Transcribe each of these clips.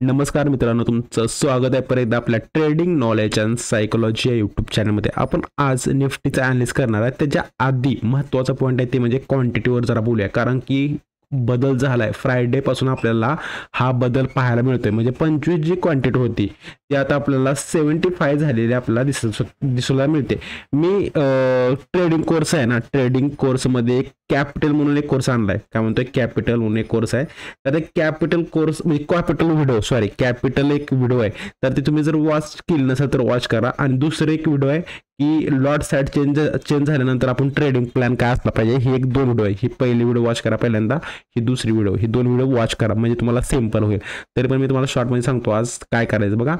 नमस्कार मित्रांनो, तुमचं स्वागत आहे परत एकदा आपल्या ट्रेडिंग नॉलेज अँड सायकोलॉजी या यूट्यूब चॅनलमध्ये. आपण आज निफ्टीचा ॲनालिसिस करणार आहे. त्याच्या आधी महत्त्वाचा पॉईंट आहे ते म्हणजे क्वांटिटीवर जरा बोलूया, कारण की बदल झाला आहे. फ्रायडेपासून आपल्याला हा बदल पाहायला मिळतोय. म्हणजे 25 जी क्वांटिटी होती ती आता आपल्याला 75 झालेली आपल्याला दिसायला मिळते. मी ट्रेडिंग कोर्स आहे ना, ट्रेडिंग कोर्समध्ये कॅपिटल म्हणून एक कोर्स आणलाय. काय म्हणतोय, कॅपिटल म्हणून एक कोर्स आहे. तर कॅपिटल कोर्स म्हणजे कॅपिटल एक व्हिडिओ आहे. तर ते तुम्ही जर वॉच केली नसेल तर वॉच करा. आणि दुसरं एक व्हिडिओ आहे की लॉट साईड चेंज झाल्यानंतर आपण ट्रेडिंग प्लॅन काय असला पाहिजे, ही एक दोन व्हिडिओ आहे. ही पहिली व्हिडिओ वॉच करा पहिल्यांदा, ही दुसरी व्हिडिओ, ही दोन व्हिडिओ वॉच करा म्हणजे तुम्हाला सिंपल होईल. तरी पण मी तुम्हाला शॉर्टमध्ये सांगतो आज काय करायचं. बघा,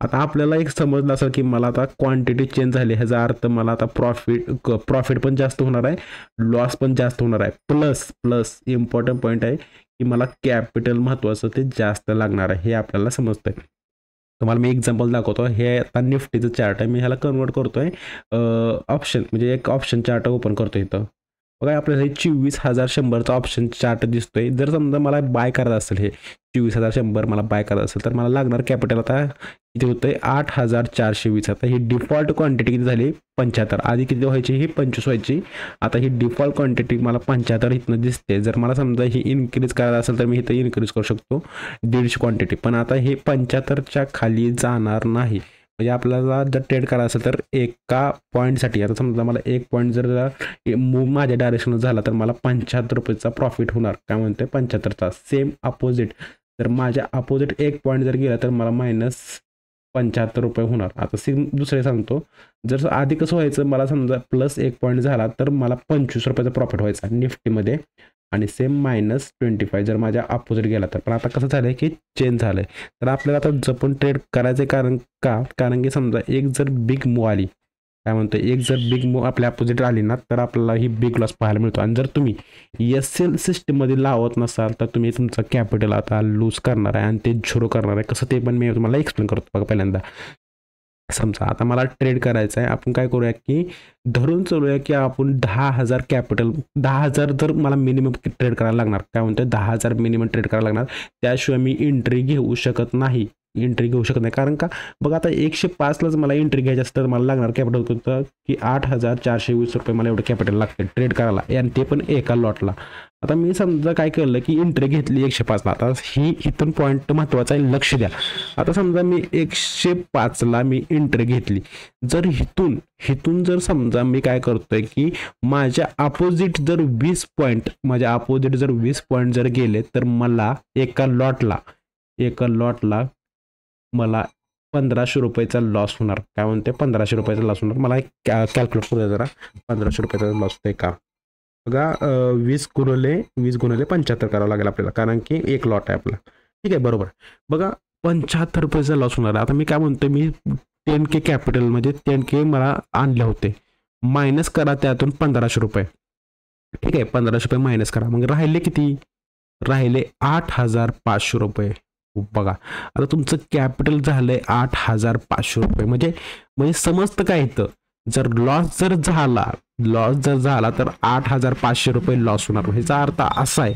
आता आपल्याला एक समजलं असेल की मला आता क्वांटिटी चेंज झाली, ह्याचा अर्थ मला आता प्रॉफिट पण जास्त होणार आहे, लॉस पण जास्त होणार आहे. प्लस इम्पॉर्टंट पॉईंट आहे की मला कॅपिटल महत्त्वाचं ते जास्त लागणार आहे, हे आपल्याला समजतंय. तुम्हाला मी एक्झाम्पल दाखवतो. हे आता निफ्टीचं चार्ट आहे. मी ह्याला कन्वर्ट करतोय ऑप्शन, म्हणजे एक ऑप्शन चार्ट ओपन करतो इथं. बघा, आपल्याला हे 24,100चा ऑप्शन चार्ट दिसतोय. जर समजा मला बाय करायचं असेल, हे 24,100 मला बाय करायचं असेल तर मला लागणार कॅपिटल आता किती होतंय, 8,420. आता ही डिफॉल्ट क्वांटिटी किती झाली, 75. आधी किती व्हायची, ही 25 व्हायची. आता ही डिफॉल्ट क्वांटिटी मला 75 इथनं दिसते. जर मला समजा ही इन्क्रीज करायचं असेल तर मी इथं इन्क्रीज करू शकतो 150 क्वांटिटी. पण आता हे 75च्या खाली जाणार नाही. म्हणजे आपल्याला जर ट्रेड करायचं असेल तर एका पॉईंटसाठी, आता समजा मला एक पॉईंट जर मूव माझ्या डायरेक्शन झाला तर मला 75 रुपयेचा प्रॉफिट होणार. काय म्हणतोय, 75चा. सेम अपोजिट जर माझ्या अपोजिट एक पॉईंट जर गेला तर मला -75 रुपये होणार. आता सेम दुसरे सांगतो, जर आधी कसं व्हायचं, मला समजा प्लस एक पॉईंट झाला तर मला 25 रुपयाचा प्रॉफिट व्हायचा निफ्टीमध्ये, आणि सेम -25 जर माझ्या अपोजिट गेला तर. पण आता कसं झालंय की चेंज झालंय. तर आपल्याला आता जपून ट्रेड करायचं. कारण की समजा एक जर बिग मूव आली, काय म्हणतो, एक जर बिग मूव आपल्या अपोजिट आली ना तर आपल्याला ही बिग लॉस पाहायला मिळतो. आणि जर तुम्ही SL सिस्टममध्ये लावत नसाल तर तुम्ही तुमचं कॅपिटल आता लूज करणार आहे आणि ते झिरो करणार आहे. कसं ते पण मी तुम्हाला एक्सप्लेन करतो. बघा, पहिल्यांदा समजा आता मला ट्रेड करायचं आहे. आपण काय करूया की धरून चालूया की आपण 10,000 कॅपिटल, 10,000 जर मला मिनिमम ट्रेड करायला लागणार. काय म्हणतो, 10,000 मिनिमम ट्रेड करायला लागणार. त्याशिवाय मी एंट्री घेऊ शकत नाही. कारण का, बघा, आता 105लाच मला एंट्री घ्यायची असतं तर मला लागणार कॅपिटल होतं की 8,420 रुपये मला एवढं कॅपिटल लागते ट्रेड करायला, आणि ते पण एका लॉटला. आता मी समजा काय केलं की एंट्री घेतली 105ला. आता ही इथून पॉईंट महत्त्वाचा आहे, लक्ष द्या. आता समजा मी 105ला मी एंट्री घेतली. जर हिथून जर समजा मी काय करतोय की माझ्या अपोजिट जर 20 पॉईंट जर गेले तर मला एका लॉटला मला 1,500 रुपयाचा लॉस होणार. काय म्हणते, 1,500 रुपयाचा लॉस होणार. मला कॅल्क्युलेट करूया जरा. 1,500 रुपयाचा लॉस होतोय का, बघा. 20 गुणिले 75 करावं लागेल आपल्याला, कारण की एक लॉट आहे आपला. ठीक आहे, बरोबर. बघा, 75 रुपयाचा लॉस होणार. आता मी काय म्हणतो, मी 10K कॅपिटल म्हणजे 10K मला आणले होते, मायनस करा त्यातून 1,500 रुपये. ठीक आहे, 1,500 रुपये मायनस करा. मग राहिले किती, राहिले 8,500 रुपये. बघा, आता तुमचं कॅपिटल झालंय 8,500 रुपये. म्हणजे समजतं काय इथं, जर लॉस जर झाला तर 8,500 रुपये लॉस होणार. ह्याचा अर्थ असा आहे,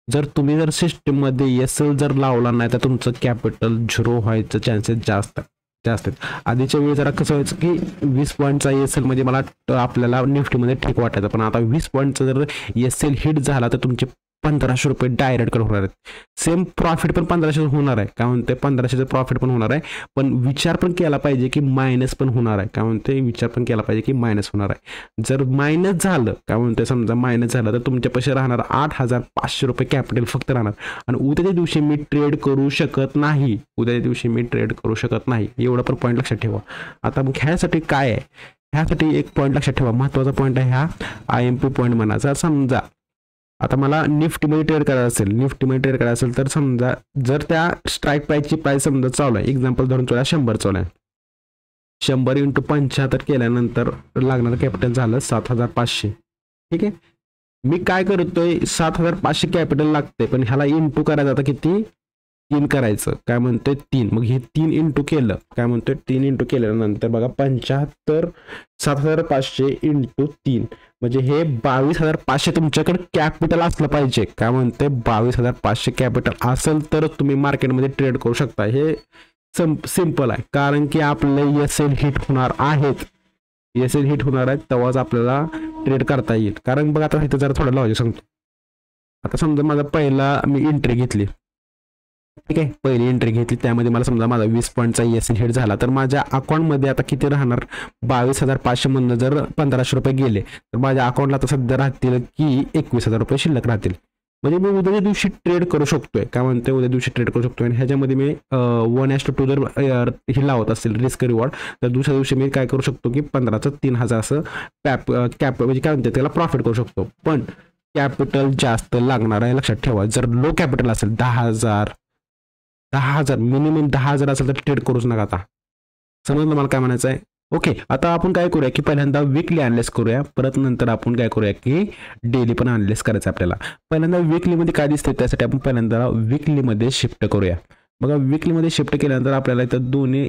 जर तुम्ही जर सिस्टममध्ये SL जर लावला नाही तर तुमचं कॅपिटल झिरो व्हायचं चान्सेस जास्त आहेत. आधीच्या वेळी जरा कसं व्हायचं की 20 पॉईंटचा SL म्हणजे मला आपल्याला निफ्टीमध्ये ठीक वाटायचं. पण आता 20 पॉईंटचा जर SL हिट झाला तर तुमचे 1,500 रुपये डायरेक्ट होणार आहेत. सेम प्रॉफिट पण 1,500 होणार आहे. काय म्हणते, 1,500चं प्रॉफिट पण होणार आहे. पण विचार पण केला पाहिजे की मायनस पण होणार आहे. काय म्हणते, विचार पण केला पाहिजे की मायनस होणार आहे. जर मायनस झालं, काय म्हणते, समजा मायनस झालं तर तुमच्या पैसे राहणार 8,500 रुपये कॅपिटल फक्त राहणार. आणि उद्याच्या दिवशी मी ट्रेड करू शकत नाही. एवढं पण पॉईंट लक्षात ठेवा. आता मग ह्यासाठी काय आहे, ह्यासाठी एक पॉईंट लक्षात ठेवा, महत्त्वाचा पॉईंट आहे हा IMP पॉईंट म्हणायचा. समजा आता मला निफ्टीमध्ये ट्रेड करायचं असेल तर समजा जर त्या स्ट्राईक प्राईसची प्राईस समजा चालू आहे, एक्झाम्पल धरून चला 100 चालू आहे. 100 × 75 केल्यानंतर लागणार कॅपिटल झालं 7,500. ठीक आहे, मी काय करतोय, 7,500 कॅपिटल लागते, पण ह्याला इंटू करायचं आता किती, 3 करायचं, काय म्हणतोय 3, मग हे 3 इंटू केलं, काय म्हणतोय 3 इंटू केल्यानंतर बघा 75,7500 इंटू 3 म्हणजे हे 22,500 तुमच्याकडे कॅपिटल असलं पाहिजे, काय म्हणते 22,500 कॅपिटल असेल तर तुम्ही मार्केटमध्ये ट्रेड करू शकता. हे सिंपल आहे, कारण की आपले एसएल हिट होणार आहेत, एसएल हिट होणार आहेत तेव्हाच आपल्याला ट्रेड करता येईल. कारण बघा आता इथं जरा थोडं लॉजिक सांगतो. आता समजा माझा पहिला मी एंट्री घेतली, ठीक आहे, पहिली एंट्री घेतली त्यामध्ये मला समजा माझा 20 पॉईंटचा एसएल हिट झाला, तर माझ्या अकाउंटमध्ये आता किती राहणार, 22,500 मधनं जर 1500 रुपये गेले तर माझ्या अकाउंटला आता सध्या राहतील की 21,000 रुपये शिल्लक राहतील. म्हणजे मी उद्याच्या दिवशी ट्रेड करू शकतोय, काय म्हणतोय उद्या दिवशी ट्रेड करू शकतोय. आणि ह्याच्यामध्ये मी 1:2 जर हे लावत असेल रिस्क रिवॉर्ड, तर दुसऱ्या दिवशी मी काय करू शकतो की 15चं 3,000 असं कॅप म्हणजे काय म्हणते त्याला प्रॉफिट करू शकतो. पण कॅपिटल जास्त लागणार आहे, लक्षात ठेवा. जर लो कॅपिटल असेल 10,000 मिनिमम 10,000 असेल तर ट्रेड करूच नका. आता समजलं मला काय म्हणायचं आहे. ओके, आता आपण काय करूया की पहिल्यांदा वीकली अनालिसिस करूया, परत नंतर आपण काय करूया की डेली पण अनालिसिस करायचं आपल्याला. पहिल्यांदा वीकलीमध्ये काय दिसते त्यासाठी आपण पहिल्यांदा वीकलीमध्ये शिफ्ट करूया. बघा वीकलीमध्ये शिफ्ट केल्यानंतर आपल्याला इथं दोन्ही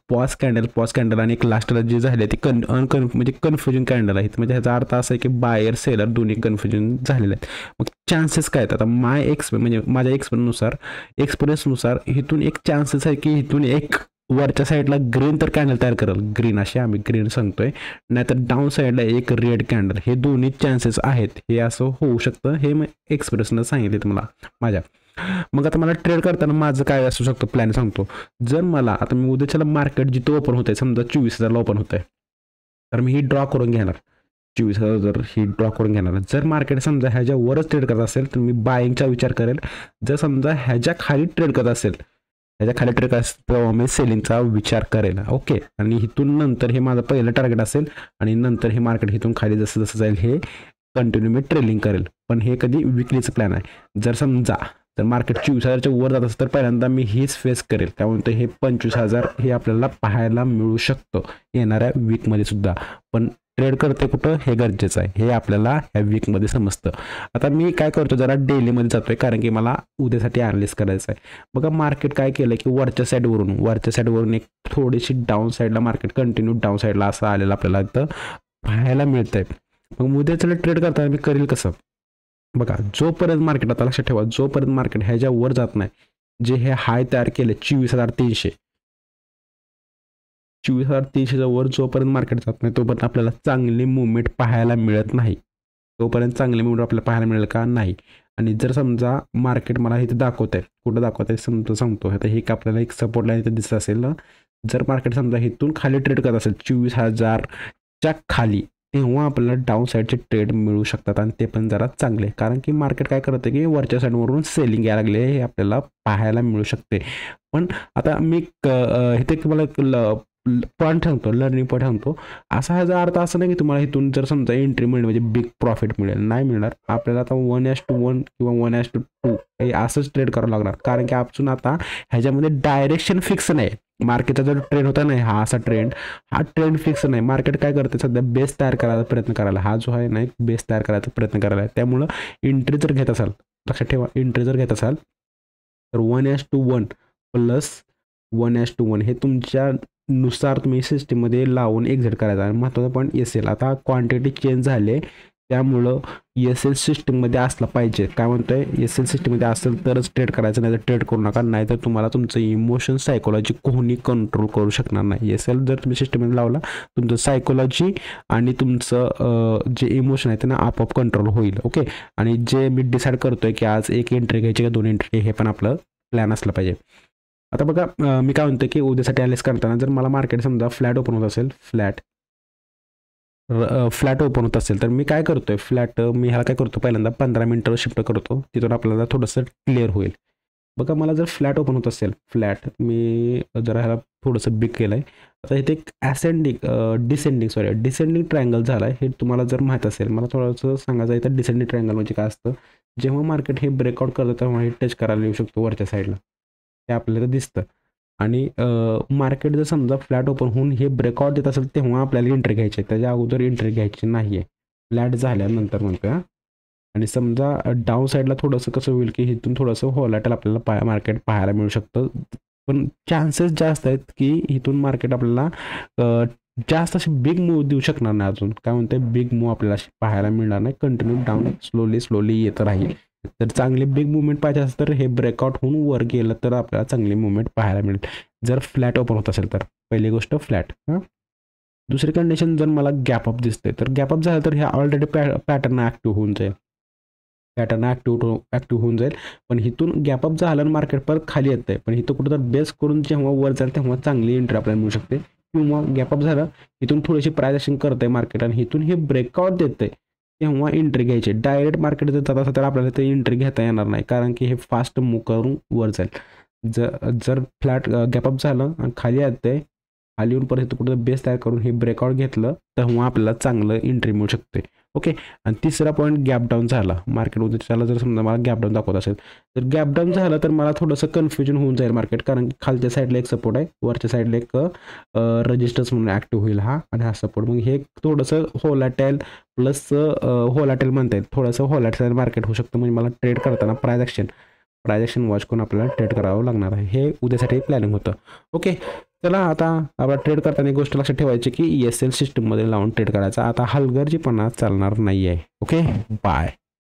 पॉज कॅन्डल आणि एक लास्टला जे झाले ते म्हणजे कन्फ्युजन कॅन्डल आहेत. म्हणजे ह्याचा अर्थ असा आहे की बायर सेलर दोन्ही कन्फ्युजन झालेले आहेत. मग चान्सेस काय आहेत, आता म्हणजे माझ्या एक्सपिरियन्सनुसार इथून एक चान्सेस आहे की इथून एक वरच्या साईडला ग्रीन तर कॅन्डल तयार करेल, ग्रीन असे आम्ही ग्रीन सांगतोय, नाहीतर डाऊन साईडला एक रेड कॅन्डल, हे दोन्ही चान्सेस आहेत. हे असं होऊ शकतं, हे मी एक्सपिरियन्सनं सांगितले तुम्हाला माझ्या. मग आता मला ट्रेड करताना माझं काय असू शकतं प्लॅन सांगतो. जर मला आता मी उद्याच्याला मार्केट जिथं ओपन होत आहे, समजा 24,000ला ओपन होत आहे, तर मी ही ड्रॉ करून घेणार 24,000 जर ही ड्रॉ करून घेणार. जर मार्केट समजा ह्याच्यावरच ट्रेड करत असेल तर मी बाईंगचा विचार करेल. जर समजा ह्याच्या खाली ट्रेड करत असेल, ह्याच्या खाली ट्रेड करत असेल तेव्हा मी सेलिंगचा विचार करेल. ओके, आणि इथून नंतर हे माझं पहिलं टार्गेट असेल आणि नंतर हे मार्केट इथून खाली जसं जसं जाईल हे कंटिन्यू मी ट्रेलिंग करेल. पण हे कधी विकलीचं प्लॅन आहे. जर समजा तर मार्केट 24,000च्या वर जात असेल तर पहिल्यांदा मी हीच फेस करेल, काय म्हणतो हे 25,000 हे आपल्याला पाहायला मिळू शकतं येणाऱ्या वीकमध्ये सुद्धा. पण ट्रेड करते कुठं हे गरजेचं आहे, हे आपल्याला ह्या वीकमध्ये समजतं. आता मी काय करतो जरा डेलीमध्ये जातोय, कारण की मला उद्यासाठी अनालिसिस करायचं आहे. बघा मार्केट काय केलं की वरच्या साईडवरून एक थोडीशी डाऊन साईडला मार्केट कंटिन्यू डाऊन साईडला असं आलेलं आपल्याला इथं पाहायला मिळतंय. मग उद्याचं ट्रेड करताना मी करेल कसं, बघा जोपर्यंत मार्केट, आता लक्षात ठेवा, जोपर्यंत मार्केट ह्याच्या वर जात नाही, जे हे हाय तयार केले 24,300च्या वर जोपर्यंत मार्केट जात नाही तोपर्यंत आपल्याला चांगली मुवमेंट पाहायला मिळत नाही. तोपर्यंत चांगली मुवमेंट आपल्याला पाहायला मिळेल का नाही. आणि जर समजा मार्केट मला इथे दाखवत आहे, कुठं दाखवत आहे सांगतो. आता हे आपल्याला एक सपोर्ट लाईन इथे दिसत असेल ना, जर मार्केट समजा इथून खाली ट्रेड करत असेल 24,000च्या खाली, तेव्हा आपल्याला डाऊन साईडचे ट्रेड मिळू शकतात आणि ते पण जरा चांगले. कारण की मार्केट काय करतं की वरच्या साईडवरून सेलिंग यायला लागले, हे आपल्याला पाहायला मिळू शकते. पण आता मी इथे तुम्हाला पॉईंट सांगतो, लर्निंग पॉईंट सांगतो. असा ह्याचा अर्थ असं नाही की तुम्हाला इथून जर समजा एंट्री मिळेल म्हणजे बिग प्रॉफिट मिळेल, नाही मिळणार. आपल्याला आता 1:1 किंवा 1:2 हे असंच ट्रेड करावं लागणार. कारण की आपण आता ह्याच्यामध्ये डायरेक्शन फिक्स नाही. मार्केटचा जो ट्रेंड होता नाही, हा ट्रेंड फिक्स नाही. मार्केट काय करते सध्या बेस तयार करायचा प्रयत्न करायला, हा जो आहे नाही बेस तयार करायचा प्रयत्न करायला. त्यामुळं एंट्री जर घेत असाल, लक्षात ठेवा, एंट्री जर घेत असाल तर 1:1 प्लस 1:1 हे तुमच्या नुसार तुम्ही सिस्टीममध्ये लावून एक्झिट करायचा. आणि महत्त्वाचा पॉईंट एसएल, आता क्वांटिटी चेंज झाले त्यामुळं एसएल सिस्टीममध्ये असलं पाहिजे. काय म्हणतोय, एसएल सिस्टीममध्ये असेल तरच ट्रेड करायचं, नाही तर ट्रेड करू नका. नाहीतर तुम्हाला तुमचं इमोशन सायकोलॉजी कोणी कंट्रोल करू शकणार नाही. एसएल जर तुम्ही सिस्टीममध्ये लावला, तुमचं सायकोलॉजी आणि तुमचं जे इमोशन आहे त्यांना आपोआप कंट्रोल होईल. ओके, आणि जे मी डिसाईड करतोय की आज एक एंट्री घ्यायची का 2 एंट्री, हे पण आपलं प्लॅन असलं पाहिजे. आता बघा मी काय म्हणतो की उद्यासाठी अनालिसिस करताना जर मला मार्केट समजा फ्लॅट ओपन होत असेल, फ्लॅट ओपन होत असेल तर मी काय करतोय, मी ह्याला काय करतो पहिल्यांदा 15 मिनिटं शिफ्ट करतो, तिथून आपल्याला थोडंसं क्लिअर होईल. बघा मला जर फ्लॅट ओपन होत असेल, मी जरा ह्याला थोडंसं बिग केलं आहे. आता इथे एक डिसेंडिंग ट्रायंगल झाला आहे. हे तुम्हाला जर माहीत असेल, मला थोडंसं सांगायचं आहे तर डिसेंडिंग ट्रायंगल म्हणजे काय असतं. जेव्हा मार्केट हे ब्रेकआउट करतं तेव्हा हे टच करायला येऊ शकतो वरच्या साईडला, ते आपल्याला दिसतं. आणि मार्केट जर समजा फ्लॅट ओपन होऊन हे ब्रेकआउट देत असेल तेव्हा आपल्याला एंट्री घ्यायची आहे, त्याच्या अगोदर एंट्री घ्यायची नाही आहे. फ्लॅट झाल्यानंतर म्हणतो आणि समजा डाऊन साईडला थोडंसं कसं होईल की इथून थोडंसं व्होलॅटाईल आपल्याला मार्केट पाहायला मिळू शकतं, पण चान्सेस जास्त आहेत की इथून मार्केट आपल्याला जास्त असे बिग मूव्ह देऊ शकणार नाही. अजून काय म्हणते, बिग मूव्ह आपल्याला पाहायला मिळणार नाही, कंटिन्यू डाऊन स्लोली येत राहील. तर चांगली बिग मुवमेंट पाहिजे असेल तर हे ब्रेकआउट होऊन वर गेलं तर आपल्याला चांगली मुवमेंट पाहायला मिळेल, जर फ्लॅट ओपन होत असेल तर. पहिली गोष्ट फ्लॅट. दुसरी कंडिशन, जर मला गॅपअप दिसते तर गॅपअप झालं तर ह्या ऑलरेडी पॅटर्न ॲक्टिव्ह होऊन जाईल, ॲक्टिव्ह होऊन जाईल. पण इथून गॅपअप झालं आणि मार्केट परत खाली येतं आहे, पण इथं कुठं तर बेस करून जेव्हा वर जाईल तेव्हा चांगली एंट्री आपल्याला मिळू शकते. किंवा गॅपअप झालं, इथून थोडीशी प्राइस ॲक्शन करत आहे मार्केट आणि इथून हे ब्रेकआउट देतं आहे, तेव्हा एंट्री घ्यायची. डायरेक्ट मार्केट जर जात असेल तर आपल्याला ते एंट्री घेता येणार नाही, कारण की हे फास्ट मूव्ह करून वर जाईल. जर फ्लॅट गॅपअप झालं आणि खाली येतं आहे, खाली येऊन परत कुठं बेस तयार करून हे ब्रेकआउट घेतलं तेव्हा आपल्याला चांगलं एंट्री मिळू शकते. ओके. आणि तिसरा पॉईंट, गॅप डाऊन झाला मार्केटमध्ये, त्याला जर समजा मला गॅप डाऊन दाखवत असेल तर गॅप डाऊन झालं तर मला थोडंसं कन्फ्युजन होऊन जाईल मार्केट, कारण की खालच्या साईडला एक सपोर्ट आहे, वरच्या साईडला एक रजिस्टन्स म्हणून ॲक्टिव्ह होईल हा, आणि हा सपोर्ट. मग हे थोडंसं व्होलॅटाईल प्लस व्होलॅटाईल म्हणता येईल, थोडंसं व्होलॅटाईल मार्केट होऊ शकतं. म्हणजे मला ट्रेड करताना प्राइस ॲक्शन वॉच करून आपल्याला ट्रेड करावं लागणार आहे. हे उद्यासाठी प्लॅनिंग होतं. ओके. चला, आता आपला ट्रेड करताना एक गोष्ट लक्षात ठेवायची की ESL सिस्टममध्ये लावून ट्रेड करायचा. आता हलगर्जीपणा चालणार नाही आहे. ओके. बाय.